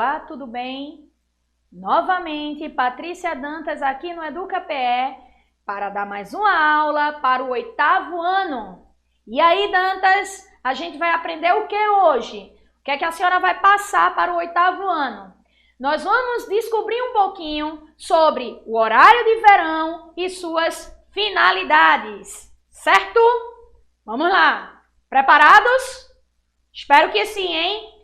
Olá, tudo bem? Novamente, Patrícia Dantas aqui no EducaPE para dar mais uma aula para o 8º ano. E aí, Dantas, a gente vai aprender o que hoje? O que é que a senhora vai passar para o 8º ano? Nós vamos descobrir um pouquinho sobre o horário de verão e suas finalidades, certo? Vamos lá. Preparados? Espero que sim, hein?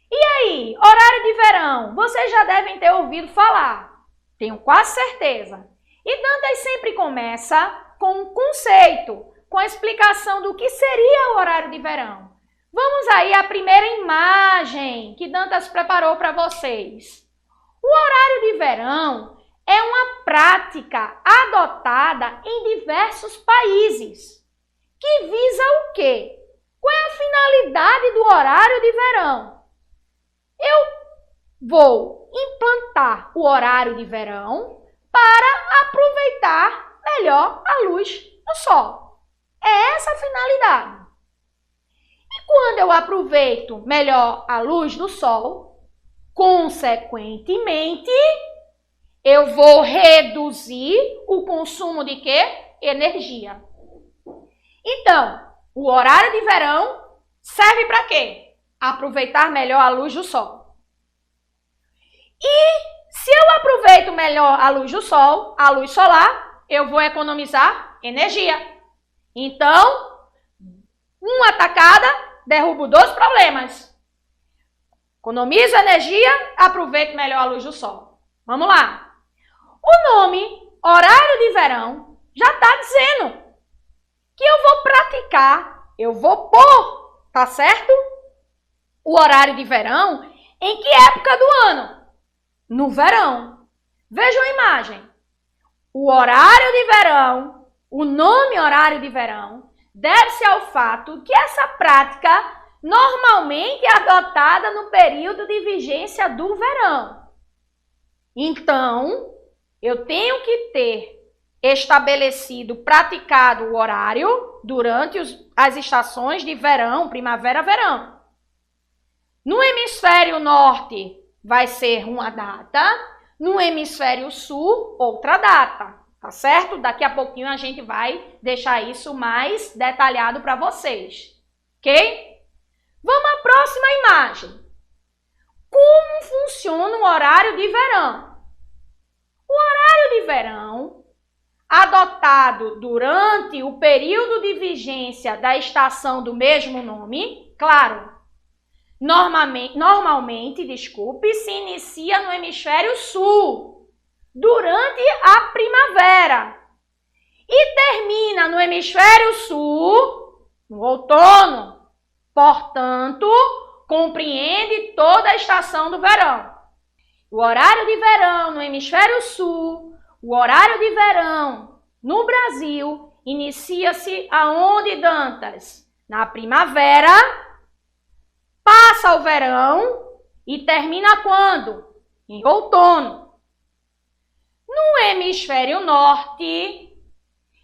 E aí, horário de verão, vocês já devem ter ouvido falar, tenho quase certeza. E Dantas sempre começa com um conceito, com a explicação do que seria o horário de verão. Vamos aí à primeira imagem que Dantas preparou para vocês. O horário de verão é uma prática adotada em diversos países, que visa o quê? Qual é a finalidade do horário de verão? Eu vou implantar o horário de verão para aproveitar melhor a luz do sol. É essa a finalidade. E quando eu aproveito melhor a luz do sol, consequentemente, eu vou reduzir o consumo de quê? Energia. Então, o horário de verão serve para quê? Aproveitar melhor a luz do sol. E se eu aproveito melhor a luz do sol, a luz solar, eu vou economizar energia. Então, uma tacada, derrubo 2 problemas. Economizo energia, aproveito melhor a luz do sol. Vamos lá. O nome horário de verão já está dizendo que eu vou praticar, eu vou pôr, tá certo? O horário de verão, em que época do ano? No verão. Vejam a imagem. O horário de verão, o nome horário de verão, deve-se ao fato que essa prática normalmente é adotada no período de vigência do verão. Então, eu tenho que ter estabelecido, praticado o horário durante as estações de verão, primavera, verão. No hemisfério norte vai ser uma data, no hemisfério sul outra data, tá certo? Daqui a pouquinho a gente vai deixar isso mais detalhado para vocês, ok? Vamos à próxima imagem. Como funciona o horário de verão? O horário de verão, adotado durante o período de vigência da estação do mesmo nome, claro, Normalmente, se inicia no hemisfério sul, durante a primavera, e termina no hemisfério sul, no outono. Portanto, compreende toda a estação do verão. O horário de verão no hemisfério sul, o horário de verão no Brasil, inicia-se aonde, Dantas? Na primavera. Passa o verão e termina quando? Em outono. No hemisfério norte,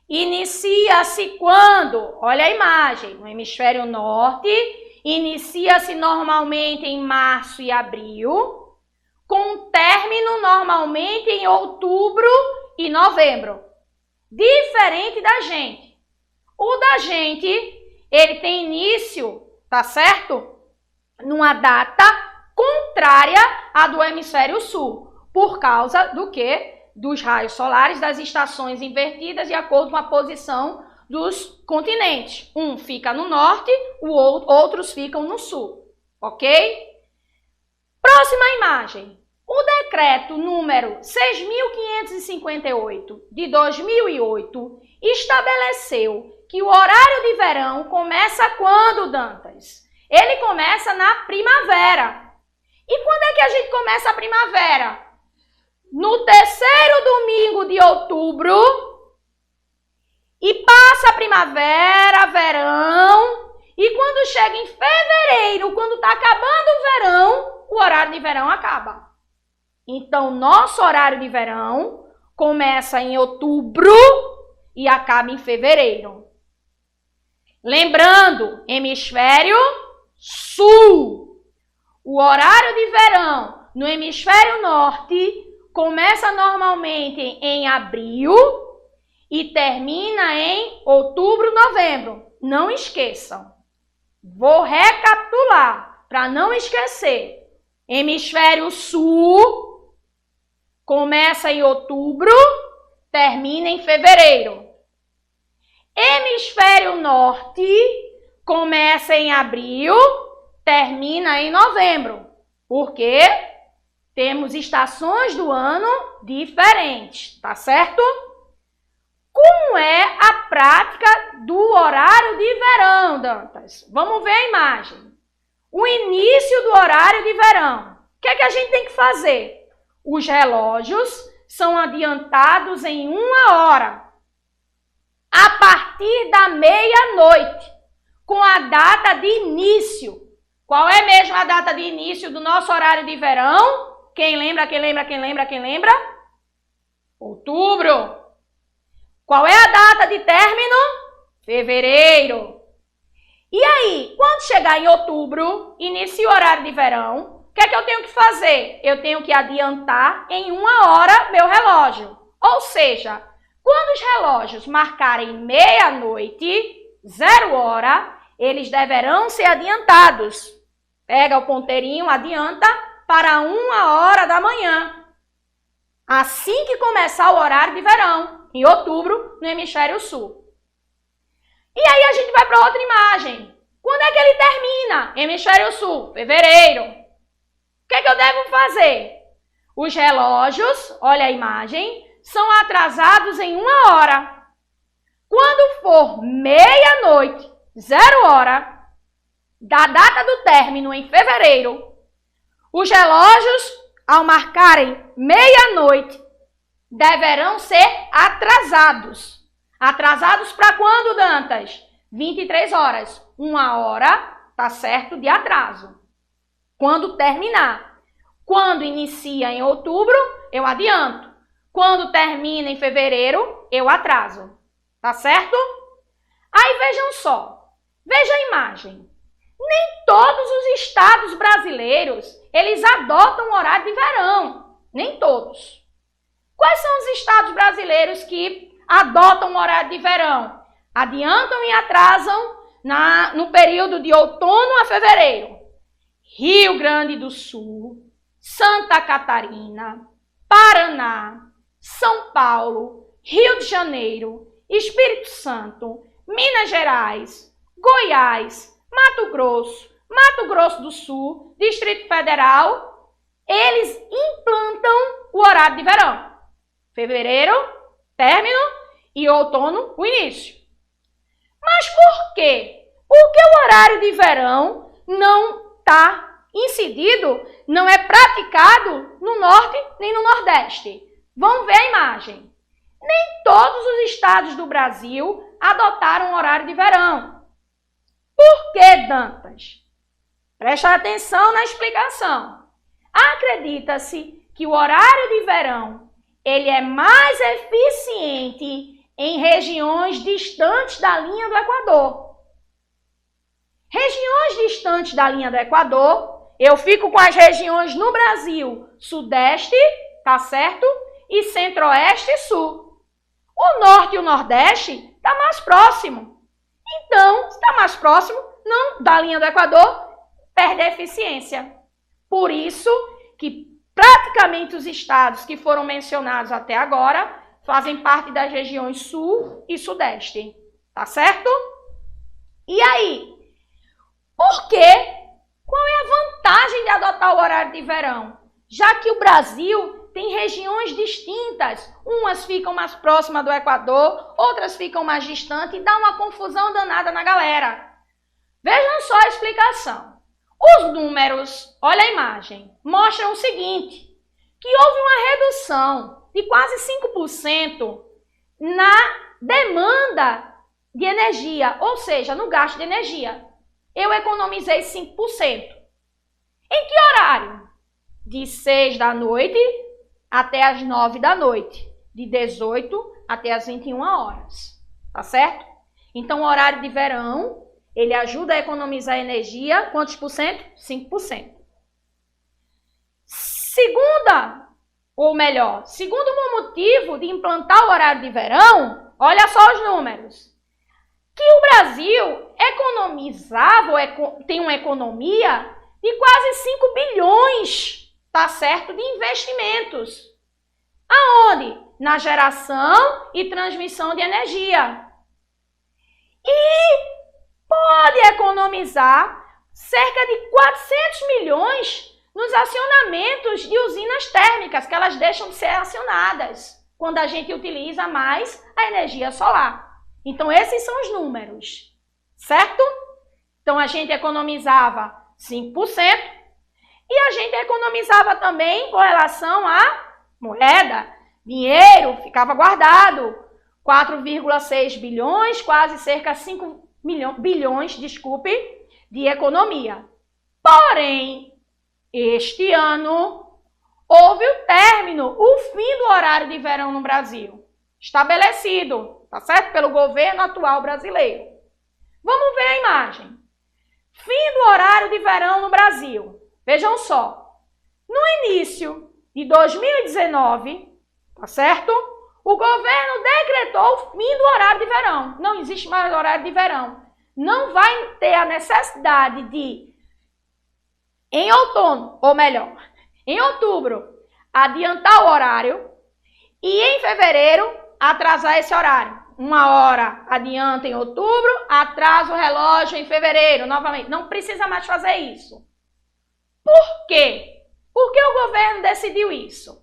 inicia-se quando? Olha a imagem. No hemisfério norte, inicia-se normalmente em março e abril, com término normalmente em outubro e novembro. Diferente da gente. O da gente, ele tem início, tá certo? Numa data contrária à do hemisfério sul, por causa do quê? Dos raios solares, das estações invertidas de acordo com a posição dos continentes. Um fica no norte, outros ficam no sul, ok? Próxima imagem. O decreto número 6.558 de 2008 estabeleceu que o horário de verão começa quando, Dantas? Ele começa na primavera. E quando é que a gente começa a primavera? No 3º domingo de outubro. E passa a primavera, verão. E quando chega em fevereiro, quando está acabando o verão, o horário de verão acaba. Então, nosso horário de verão começa em outubro e acaba em fevereiro. Lembrando, hemisfério sul. O horário de verão no hemisfério norte, começa normalmente em abril e termina em outubro, novembro. Não esqueçam. Vou recapitular para não esquecer. Hemisfério sul começa em outubro, termina em fevereiro. Hemisfério norte começa em abril, termina em novembro. Por quê? Temos estações do ano diferentes, tá certo? Como é a prática do horário de verão, Dantas? Vamos ver a imagem. O início do horário de verão. O que é que a gente tem que fazer? Os relógios são adiantados em 1 hora. A partir da meia-noite, com a data de início. Qual é mesmo a data de início do nosso horário de verão? Quem lembra? Outubro. Qual é a data de término? Fevereiro. E aí, quando chegar em outubro, inicia o horário de verão, o que é que eu tenho que fazer? Eu tenho que adiantar em 1 hora meu relógio. Ou seja, quando os relógios marcarem meia-noite, 0 hora, eles deverão ser adiantados. Pega o ponteirinho, adianta para 1 hora da manhã. Assim que começar o horário de verão, em outubro, no hemisfério sul. E aí a gente vai para outra imagem. Quando é que ele termina? Hemisfério sul, fevereiro. O que é que eu devo fazer? Os relógios, olha a imagem, são atrasados em 1 hora. Quando for meia-noite, 0 hora, da data do término em fevereiro, os relógios, ao marcarem meia-noite, deverão ser atrasados. Atrasados para quando, Dantas? 23 horas. 1 hora, tá certo, de atraso. Quando terminar. Quando inicia em outubro, eu adianto. Quando termina em fevereiro, eu atraso. Tá certo? Aí vejam só. Veja a imagem. Nem todos os estados brasileiros, eles adotam o horário de verão. Nem todos. Quais são os estados brasileiros que adotam o horário de verão? Adiantam e atrasam no período de outono a fevereiro. Rio Grande do Sul, Santa Catarina, Paraná, São Paulo, Rio de Janeiro, Espírito Santo, Minas Gerais, Goiás, Mato Grosso do Sul, Distrito Federal, eles implantam o horário de verão. Fevereiro, término, e outono, o início. Mas por quê? Porque o horário de verão não está incidido, não é praticado no norte nem no nordeste. Vamos ver a imagem. Nem todos os estados do Brasil adotaram o horário de verão. Por que, Dantas? Presta atenção na explicação. Acredita-se que o horário de verão ele é mais eficiente em regiões distantes da linha do Equador. Regiões distantes da linha do Equador, eu fico com as regiões no Brasil, sudeste, tá certo? E centro-oeste e sul. O norte e o nordeste está mais próximo. Então, se está mais próximo não, da linha do Equador, perde a eficiência. Por isso que praticamente os estados que foram mencionados até agora fazem parte das regiões sul e sudeste. Tá certo? E aí? Por quê? Qual é a vantagem de adotar o horário de verão? Já que o Brasil tem regiões distintas. Umas ficam mais próximas do Equador, outras ficam mais distantes e dá uma confusão danada na galera. Vejam só a explicação. Os números, olha a imagem, mostram o seguinte, que houve uma redução de quase 5% na demanda de energia, ou seja, no gasto de energia. Eu economizei 5%. Em que horário? De 6 da noite até as 9 da noite. De 18 até as 21 horas. Tá certo? Então, o horário de verão, ele ajuda a economizar energia, quantos por cento? 5%. Segundo motivo de implantar o horário de verão, olha só os números, que o Brasil tem uma economia de quase 5 bilhões, tá certo, de investimentos. Aonde? Na geração e transmissão de energia. E pode economizar cerca de 400 milhões nos acionamentos de usinas térmicas, que elas deixam de ser acionadas quando a gente utiliza mais a energia solar. Então, esses são os números, certo? Então, a gente economizava 5% e a gente economizava também com relação à moeda. Dinheiro ficava guardado, 4,6 bilhões, quase cerca de 5 bilhões, de economia. Porém, este ano, houve o fim do horário de verão no Brasil, estabelecido, tá certo? Pelo governo atual brasileiro. Vamos ver a imagem. Fim do horário de verão no Brasil. Vejam só, no início de 2019, tá certo? O governo decretou o fim do horário de verão. Não existe mais horário de verão. Não vai ter a necessidade de, em outono, ou melhor, em outubro, adiantar o horário e em fevereiro atrasar esse horário. 1 hora adianta em outubro, atrasa o relógio em fevereiro, novamente. Não precisa mais fazer isso. Por quê? Por que o governo decidiu isso?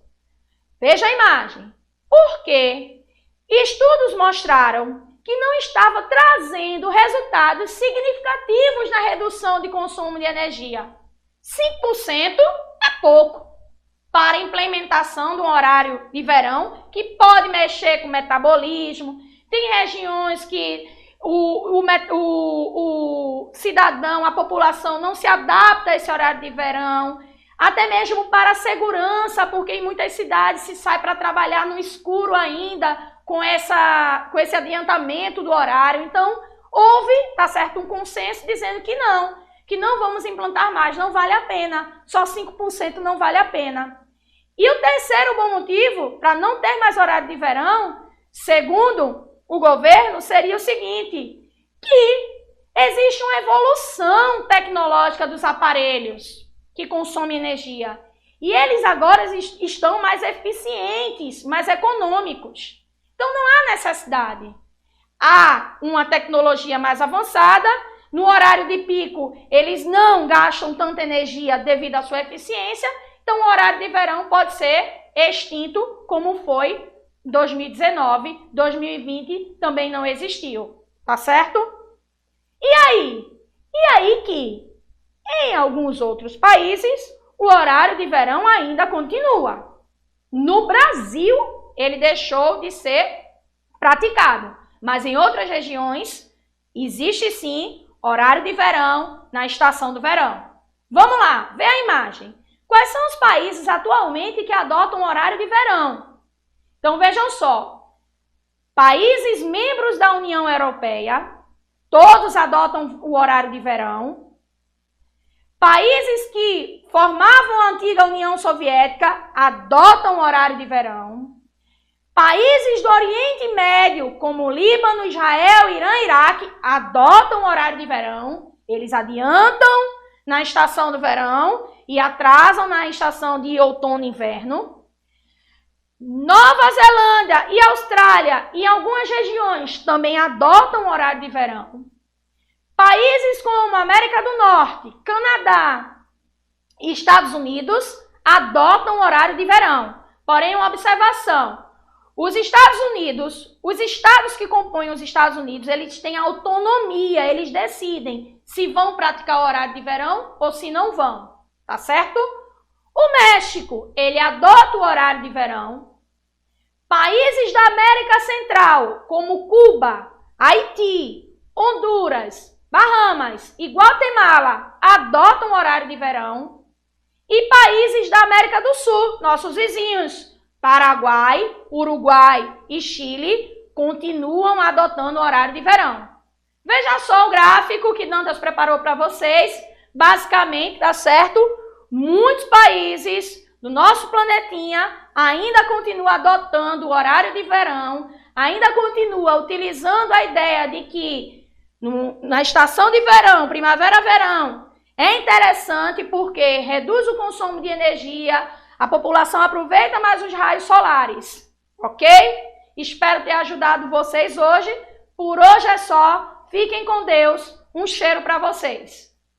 Veja a imagem. Porque estudos mostraram que não estava trazendo resultados significativos na redução de consumo de energia. 5% é pouco para a implementação de um horário de verão que pode mexer com o metabolismo. Tem regiões que o cidadão, a população não se adapta a esse horário de verão, até mesmo para a segurança, porque em muitas cidades se sai para trabalhar no escuro ainda com esse adiantamento do horário. Então, houve, tá certo, um consenso dizendo que não vamos implantar mais, não vale a pena, só 5% não vale a pena. E o terceiro bom motivo para não ter mais horário de verão, segundo o governo, seria o seguinte, que existe uma evolução tecnológica dos aparelhos que consomem energia. E eles agora estão mais eficientes, mais econômicos. Então não há necessidade. Há uma tecnologia mais avançada, no horário de pico eles não gastam tanta energia devido à sua eficiência, então o horário de verão pode ser extinto como foi 2019, 2020 também não existiu, tá certo? E aí que em alguns outros países o horário de verão ainda continua. No Brasil ele deixou de ser praticado, mas em outras regiões existe sim horário de verão na estação do verão. Vamos lá, vê a imagem. Quais são os países atualmente que adotam o horário de verão? Então vejam só, países membros da União Europeia, todos adotam o horário de verão. Países que formavam a antiga União Soviética adotam o horário de verão. Países do Oriente Médio, como Líbano, Israel, Irã e Iraque, adotam o horário de verão. Eles adiantam na estação do verão e atrasam na estação de outono e inverno. Nova Zelândia e Austrália, em algumas regiões, também adotam o horário de verão. Países como América do Norte, Canadá e Estados Unidos adotam o horário de verão. Porém, uma observação, os Estados Unidos, os estados que compõem os Estados Unidos, eles têm autonomia, eles decidem se vão praticar o horário de verão ou se não vão, tá certo? O México, ele adota o horário de verão. Países da América Central, como Cuba, Haiti, Honduras, Bahamas e Guatemala, adotam o horário de verão. E países da América do Sul, nossos vizinhos, Paraguai, Uruguai e Chile, continuam adotando o horário de verão. Veja só o gráfico que Dantas preparou para vocês. Basicamente, tá certo? Muitos países do nosso planetinha ainda continua adotando o horário de verão, ainda continua utilizando a ideia de que na estação de verão, primavera-verão, é interessante porque reduz o consumo de energia, a população aproveita mais os raios solares, ok? Espero ter ajudado vocês hoje. Por hoje é só. Fiquem com Deus. Um cheiro para vocês.